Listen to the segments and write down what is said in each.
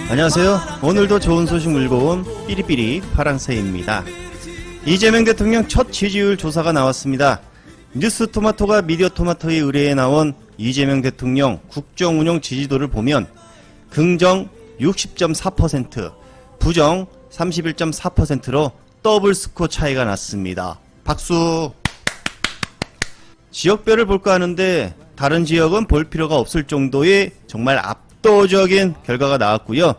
안녕하세요. 오늘도 좋은 소식 물고 온 삐리삐리 파랑새입니다. 이재명 대통령 첫 지지율 조사가 나왔습니다. 뉴스토마토가 미디어토마토의 의뢰에 나온 이재명 대통령 국정운영 지지도를 보면 긍정 60.4%, 부정 31.4%로 더블 스코어 차이가 났습니다. 박수! 지역별을 볼까 하는데 다른 지역은 볼 필요가 없을 정도의 정말 압도적인 결과가 나왔고요.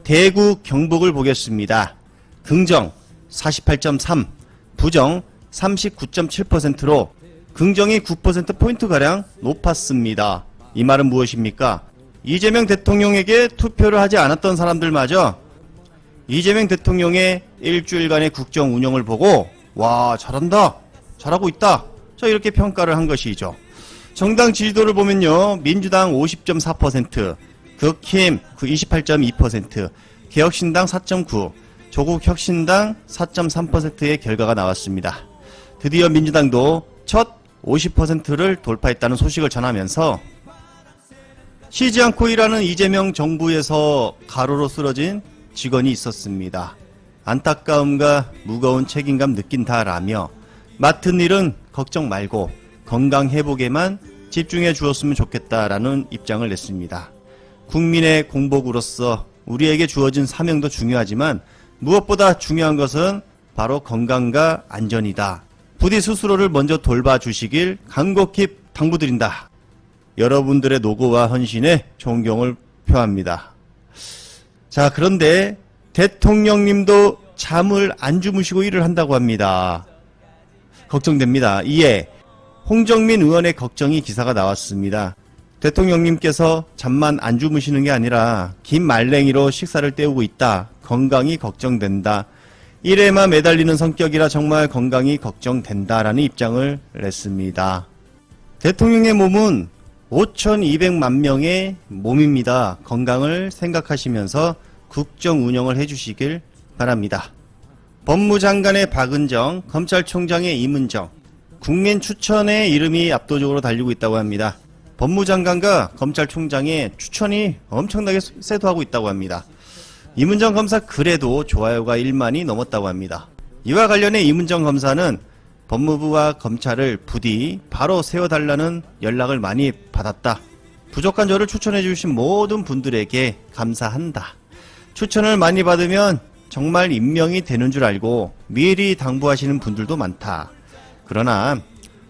대구, 경북을 보겠습니다. 긍정 48.3, 부정 39.7%로 긍정이 9%포인트가량 높았습니다. 이 말은 무엇입니까? 이재명 대통령에게 투표를 하지 않았던 사람들마저 이재명 대통령의 일주일간의 국정 운영을 보고 와, 잘한다, 잘하고 있다, 자, 이렇게 평가를 한 것이죠. 정당 지지도를 보면요, 민주당 50.4%, 국힘 28.2%, 개혁신당 4.9%, 조국혁신당 4.3%의 결과가 나왔습니다. 드디어 민주당도 첫 50%를 돌파했다는 소식을 전하면서 쉬지 않고 일하는 이재명 정부에서 가로로 쓰러진 직원이 있었습니다. 안타까움과 무거운 책임감 느낀다라며 맡은 일은 걱정 말고 건강 회복에만 집중해 주었으면 좋겠다라는 입장을 냈습니다. 국민의 공복으로서 우리에게 주어진 사명도 중요하지만 무엇보다 중요한 것은 바로 건강과 안전이다. 부디 스스로를 먼저 돌봐주시길 간곡히 당부드린다. 여러분들의 노고와 헌신에 존경을 표합니다. 자, 그런데 대통령님도 잠을 안 주무시고 일을 한다고 합니다. 걱정됩니다. 이에 홍정민 의원의 걱정이 기사가 나왔습니다. 대통령님께서 잠만 안 주무시는 게 아니라 긴 말랭이로 식사를 때우고 있다. 건강이 걱정된다. 일에만 매달리는 성격이라 정말 건강이 걱정된다라는 입장을 냈습니다. 대통령의 몸은 5,200만 명의 몸입니다. 건강을 생각하시면서 국정 운영을 해주시길 바랍니다. 법무장관의 박은정, 검찰총장의 이문정, 국민 추천의 이름이 압도적으로 달리고 있다고 합니다. 법무장관과 검찰총장의 추천이 엄청나게 쇄도하고 있다고 합니다. 이문정 검사 그래도 좋아요가 1만이 넘었다고 합니다. 이와 관련해 이문정 검사는 법무부와 검찰을 부디 바로 세워달라는 연락을 많이 받았다. 부족한 저를 추천해 주신 모든 분들에게 감사한다. 추천을 많이 받으면 정말 임명이 되는 줄 알고 미리 당부하시는 분들도 많다. 그러나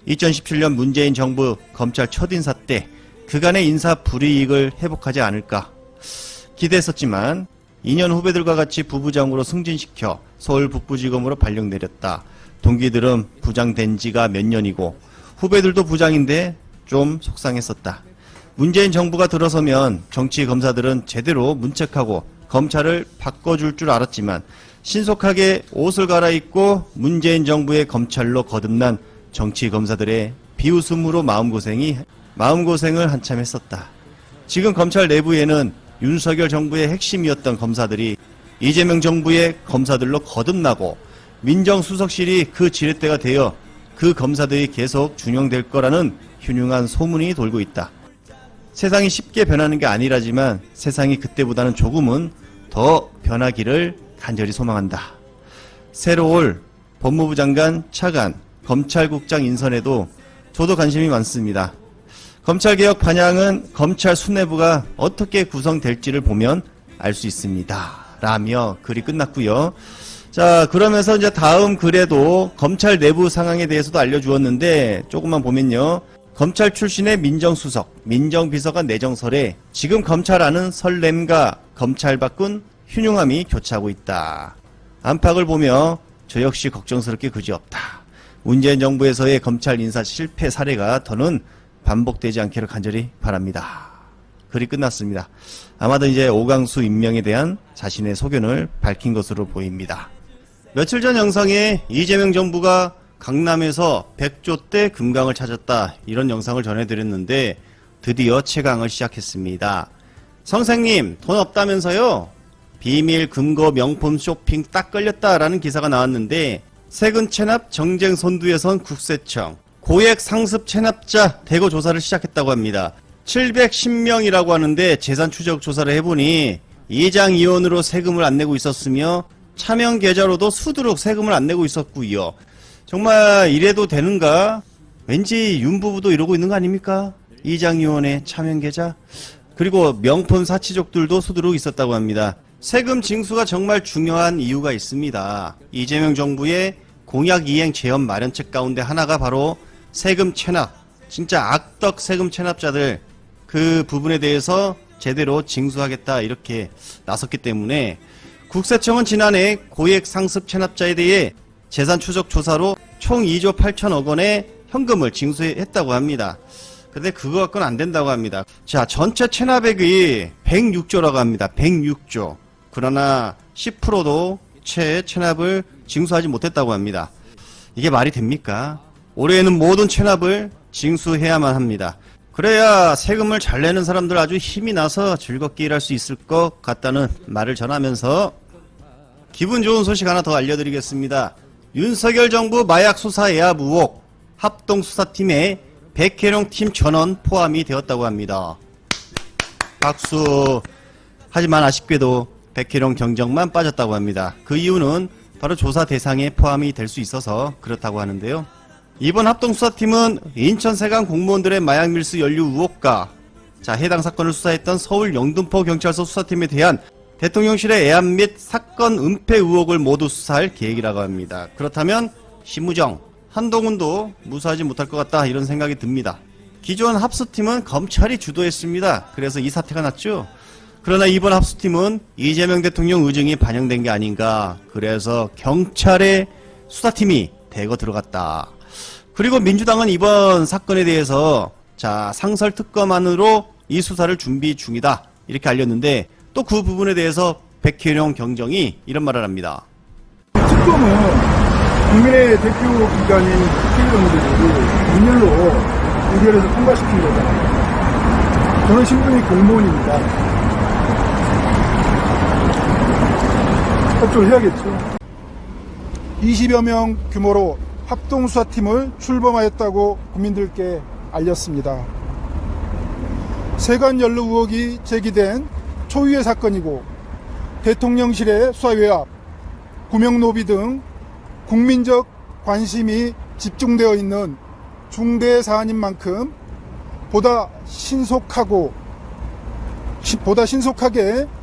2017년 문재인 정부 검찰 첫인사 때 그간의 인사 불이익을 회복하지 않을까 기대했었지만 2년 후배들과 같이 부부장으로 승진시켜 서울 북부지검으로 발령 내렸다. 동기들은 부장된 지가 몇 년이고 후배들도 부장인데 좀 속상했었다. 문재인 정부가 들어서면 정치 검사들은 제대로 문책하고 검찰을 바꿔줄 줄 알았지만 신속하게 옷을 갈아입고 문재인 정부의 검찰로 거듭난 정치 검사들의 비웃음으로 마음고생을 한참 했었다. 지금 검찰 내부에는 윤석열 정부의 핵심이었던 검사들이 이재명 정부의 검사들로 거듭나고 민정수석실이 그 지렛대가 되어 그 검사들이 계속 준용될 거라는 흉흉한 소문이 돌고 있다. 세상이 쉽게 변하는 게 아니라지만 세상이 그때보다는 조금은 더 변하기를 간절히 소망한다. 새로 올 법무부 장관 차관, 검찰국장 인선에도 저도 관심이 많습니다. 검찰개혁 반향은 검찰 수뇌부가 어떻게 구성될지를 보면 알 수 있습니다. 라며 글이 끝났고요. 자, 그러면서 이제 다음 글에도 검찰 내부 상황에 대해서도 알려주었는데 조금만 보면요. 검찰 출신의 민정수석, 민정비서관 내정설에 지금 검찰 안은 설렘과 검찰 밖은 흉흉함이 교차하고 있다. 안팎을 보며 저 역시 걱정스럽게 그지없다. 문재인 정부에서의 검찰 인사 실패 사례가 더는 반복되지 않기를 간절히 바랍니다. 글이 끝났습니다. 아마도 이제 오강수 임명에 대한 자신의 소견을 밝힌 것으로 보입니다. 며칠 전 영상에 이재명 정부가 강남에서 100조 대 금강을 찾았다, 이런 영상을 전해드렸는데 드디어 채광을 시작했습니다. 선생님, 돈 없다면서요? 비밀 금고 명품 쇼핑 딱 걸렸다라는 기사가 나왔는데 세금 체납 정쟁 선두에 선 국세청, 고액 상습 체납자 대거 조사를 시작했다고 합니다. 710명이라고 하는데 재산 추적 조사를 해보니 이장이원으로 세금을 안 내고 있었으며 차명 계좌로도 수두룩 세금을 안 내고 있었고요. 정말 이래도 되는가? 왠지 윤부부도 이러고 있는 거 아닙니까? 이장이원의 차명 계좌? 그리고 명품 사치족들도 수두룩 있었다고 합니다. 세금 징수가 정말 중요한 이유가 있습니다. 이재명 정부의 공약 이행 재원 마련책 가운데 하나가 바로 세금 체납, 진짜 악덕 세금 체납자들 그 부분에 대해서 제대로 징수하겠다 이렇게 나섰기 때문에 국세청은 지난해 고액 상습 체납자에 대해 재산 추적 조사로 총 2조 8천억 원의 현금을 징수했다고 합니다. 근데 그거 갖고는 안 된다고 합니다. 자, 전체 체납액이 106조라고 합니다. 106조. 그러나 10%도 채 체납을 징수하지 못했다고 합니다. 이게 말이 됩니까? 올해에는 모든 체납을 징수해야만 합니다. 그래야 세금을 잘 내는 사람들 아주 힘이 나서 즐겁게 일할 수 있을 것 같다는 말을 전하면서 기분 좋은 소식 하나 더 알려드리겠습니다. 윤석열 정부 마약 수사 애압 의혹 합동수사팀에 백혜룡 팀 전원 포함이 되었다고 합니다. 박수. 하지만 아쉽게도 백혜룡 경정만 빠졌다고 합니다. 그 이유는 바로 조사 대상에 포함이 될 수 있어서 그렇다고 하는데요. 이번 합동수사팀은 인천세관 공무원들의 마약 밀수 연루 의혹과 해당 사건을 수사했던 서울 영등포 경찰서 수사팀에 대한 대통령실의 애압 및 사건 은폐 의혹을 모두 수사할 계획이라고 합니다. 그렇다면 심우정, 한동훈도 무사하지 못할 것 같다 이런 생각이 듭니다. 기존 합수팀은 검찰이 주도했습니다. 그래서 이 사태가 났죠. 그러나 이번 합수팀은 이재명 대통령 의중이 반영된 게 아닌가. 그래서 경찰의 수사팀이 대거 들어갔다. 그리고 민주당은 이번 사건에 대해서 상설특검안으로 이 수사를 준비 중이다 이렇게 알렸는데 또 그 부분에 대해서 백혜룡 경정이 이런 말을 합니다. 특검은 국민의 대표 기관인 국회의원들이 민율로 의결해서 통과시킨 거잖아요. 저는 신분이 공무원입니다. 협조를 해야겠죠. 20여 명 규모로 합동수사팀을 출범하였다고 국민들께 알렸습니다. 세관 연루 의혹이 제기된 초유의 사건이고 대통령실의 수사 외압, 구명노비 등 국민적 관심이 집중되어 있는 중대 사안인 만큼 보다 신속하게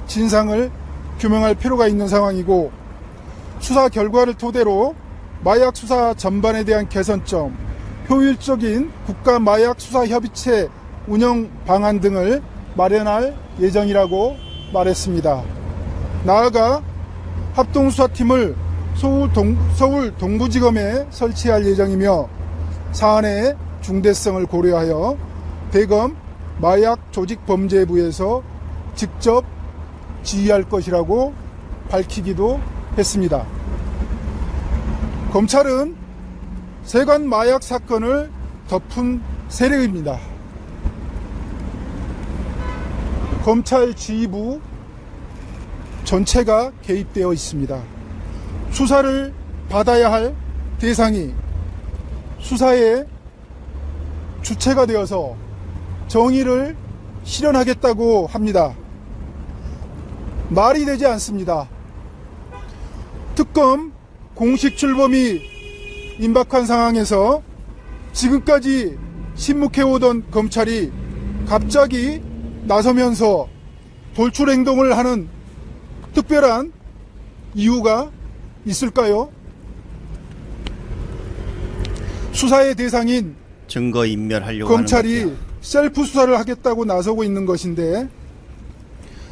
진상을 규명할 필요가 있는 상황이고 수사 결과를 토대로 마약 수사 전반에 대한 개선점, 효율적인 국가 마약 수사 협의체 운영 방안 등을 마련할 예정이라고 말했습니다. 나아가 합동수사팀을 서울 동부지검에 설치할 예정이며 사안의 중대성을 고려하여 대검 마약조직범죄부에서 직접 지휘할 것이라고 밝히기도 했습니다. 검찰은 세관 마약 사건을 덮은 세력입니다. 검찰 지휘부 전체가 개입되어 있습니다. 수사를 받아야 할 대상이 수사의 주체가 되어서 정의를 실현하겠다고 합니다. 말이 되지 않습니다. 특검 공식 출범이 임박한 상황에서 지금까지 침묵해오던 검찰이 갑자기 나서면서 돌출 행동을 하는 특별한 이유가 있을까요? 수사의 대상인 증거 인멸하려고 검찰이 하는 셀프 수사를 하겠다고 나서고 있는 것인데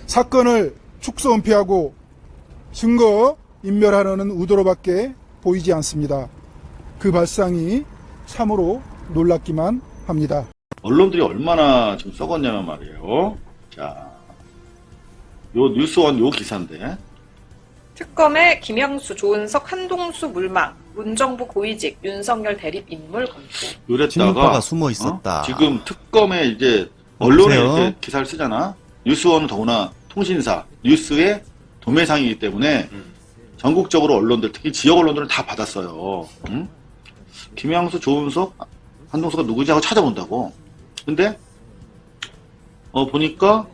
사건을 축소 은폐하고 증거 인멸하려는 의도로밖에 보이지 않습니다. 그 발상이 참으로 놀랍기만 합니다. 언론들이 얼마나 좀 썩었냐면 말이에요. 자, 요 뉴스원 요 기사인데. 특검의 김양수, 조은석, 한동수 물망, 문정부 고위직, 윤석열 대립 인물 검토. 친문파가 요랬다가 숨어 있었다. 지금 특검에 이제 언론에 보세요. 이제 기사를 쓰잖아. 뉴스원은 더구나 통신사, 뉴스의 도매상이기 때문에 전국적으로 언론들, 특히 지역 언론들은 다 받았어요. 응? 김양수, 조은석, 한동수가 누구지 하고 찾아본다고. 근데 보니까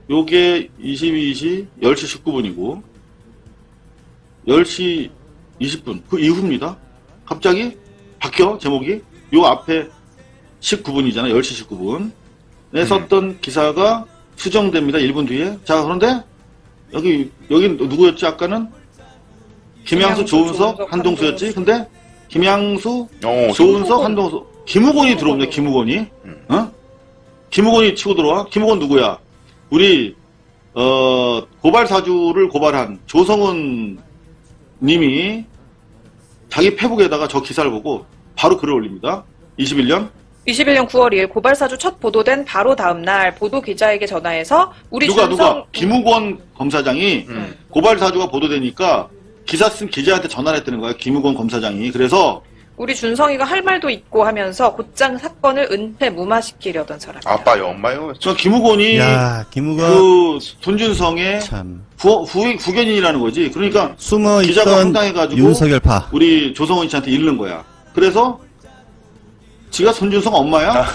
요게 22시 10시 19분이고 10시 20분 그 이후입니다. 갑자기 바뀌어 제목이 요 앞에 19분이잖아. 10시 19분에 썼던 기사가 수정됩니다. 1분 뒤에. 자, 그런데 여기 누구였지? 아까는 김양수, 조은석, 한동수였지. 근데 김양수, 조은석, 한동수, 김우건이 들어옵니다. 김우건이. 어? 김우건이 치고 들어와. 김우건 누구야? 우리 고발 사주를 고발한 조성은 님이 자기 페북에다가 저 기사를 보고 바로 글을 올립니다. 21년 9월 2일 고발사주 첫 보도된 바로 다음 날 보도 기자에게 전화해서 우리 누가 김우건 검사장이 고발 사주가 보도되니까 기사 쓴 기자한테 전화를 했다는 거야. 김우건 검사장이. 그래서 우리 준성이가 할 말도 있고 하면서 곧장 사건을 은폐 무마시키려던 사람이에요. 아빠요, 엄마요. 저 김우건이 야, 김우건 그 손준성의 참 후견인이라는 거지. 그러니까 숨어 기자가 있던 황당해가지고 윤석열파. 우리 조성은 씨한테 이르는 거야. 그래서 지가 손준성 엄마야?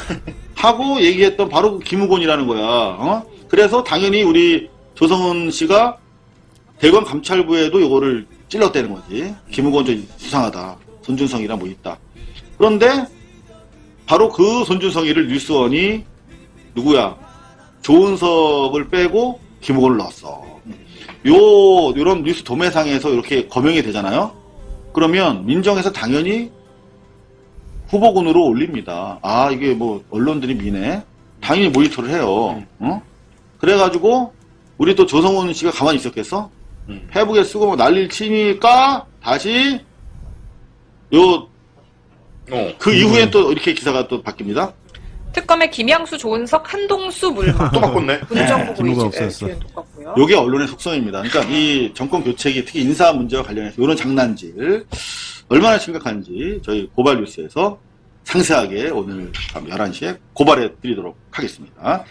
하고 얘기했던 바로 김우건이라는 거야. 어? 그래서 당연히 우리 조성은 씨가 대검 감찰부에도 요거를 찔렀다는 거지. 김우건 좀 수상하다. 손준성이랑 뭐 있다. 그런데 바로 그 손준성이를 뉴스원이 누구야? 조은석을 빼고 김우건을 넣었어. 요런 뉴스 도매상에서 이렇게 거명이 되잖아요. 그러면 민정에서 당연히 후보군으로 올립니다. 아, 이게 뭐 언론들이 미네. 당연히 모니터를 해요. 어? 그래가지고 우리 또 조성은 씨가 가만히 있었겠어? 페북에 쓰고 뭐 난리를 치니까 다시 그 이후에 또 이렇게 기사가 또 바뀝니다. 특검의 김양수, 조은석, 한동수, 물마. 또 바꿨네. 문정부 김우건 보이지. 없었어. 뒤엔 똑같고요. 요게 언론의 속성입니다. 그러니까 이 정권 교체기 특히 인사 문제와 관련해서 이런 장난질 얼마나 심각한지 저희 고발 뉴스에서 상세하게 오늘 밤 11시에 고발해 드리도록 하겠습니다.